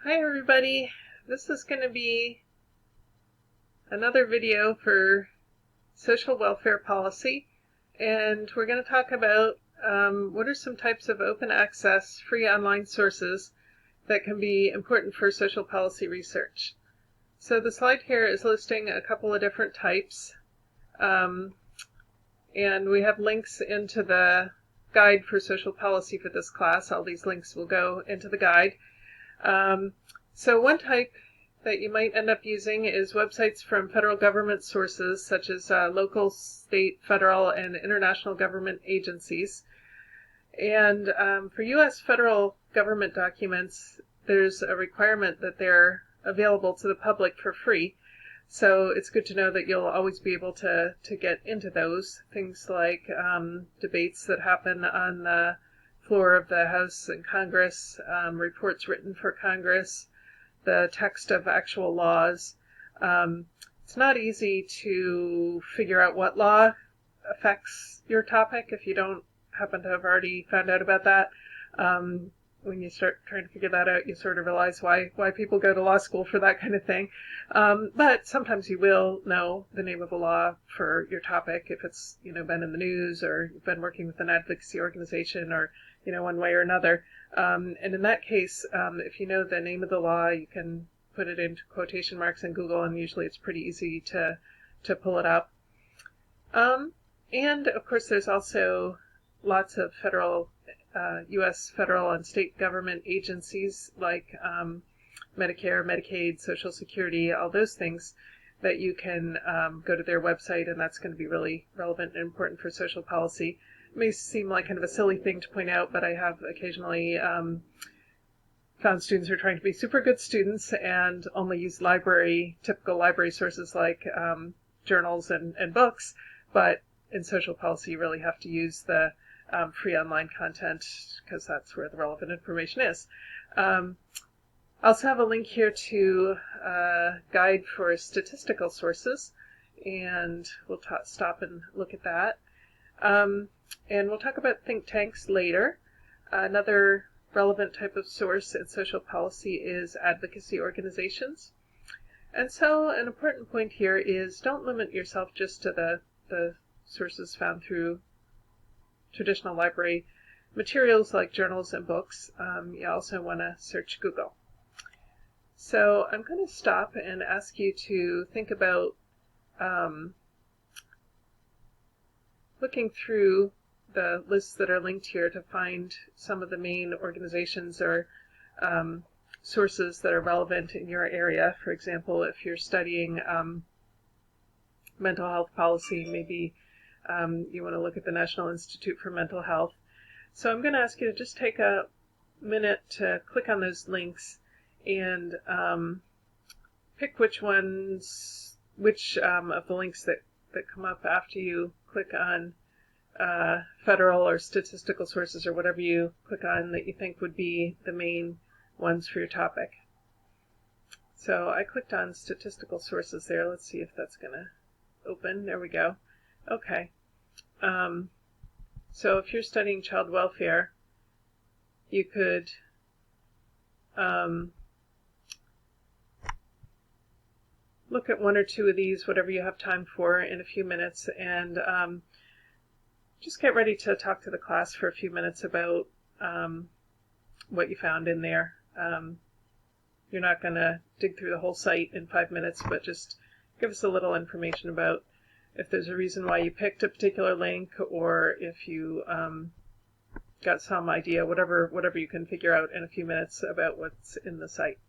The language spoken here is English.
Hi everybody, this is going to be another video for social welfare policy, and we're going to talk about what are some types of open access free online sources that can be important for social policy research. So the slide here is listing a couple of different types, and we have links into the guide for social policy for this class. All these links will go into the guide. So one type that you might end up using is websites from federal government sources, such as local, state, federal, and international government agencies. And for U.S. federal government documents, there's a requirement that they're available to the public for free. So it's good to know that you'll always be able to get into those. Things like debates that happen on the floor of the House and Congress, reports written for Congress, the text of actual laws. It's not easy to figure out what law affects your topic if you don't happen to have already found out about that. When you start trying to figure that out, you sort of realize why people go to law school for that kind of thing. But sometimes you will know the name of a law for your topic if it's been in the news, or you've been working with an advocacy organization, or one way or another. And in that case, if you know the name of the law, you can put it into quotation marks in Google, and usually it's pretty easy to pull it up. And of course, there's also lots of U.S. federal and state government agencies like Medicare, Medicaid, Social Security, all those things that you can go to their website, and that's going to be really relevant and important for social policy. It may seem like kind of a silly thing to point out, but I have occasionally found students who are trying to be super good students and only use typical library sources like journals and books, but in social policy you really have to use the free online content because that's where the relevant information is. I also have a link here to a guide for statistical sources, and we'll stop and look at that. And we'll talk about think tanks later. Another relevant type of source in social policy is advocacy organizations. And so an important point here is don't limit yourself just to the sources found through traditional library materials like journals and books. You also want to search Google. So I'm going to stop and ask you to think about looking through the lists that are linked here to find some of the main organizations or sources that are relevant in your area. For example, if you're studying mental health policy, maybe you want to look at the National Institute for Mental Health. So I'm going to ask you to just take a minute to click on those links and pick which of the links that come up after you click on federal or statistical sources, or whatever you click on that you think would be the main ones for your topic. So I clicked on statistical sources there. Let's see if that's going to open. There we go. Okay. So if you're studying child welfare, you could look at one or two of these, whatever you have time for, in a few minutes, and just get ready to talk to the class for a few minutes about what you found in there. You're not going to dig through the whole site in 5 minutes, but just give us a little information about if there's a reason why you picked a particular link, or if you got some idea, whatever you can figure out in a few minutes about what's in the site.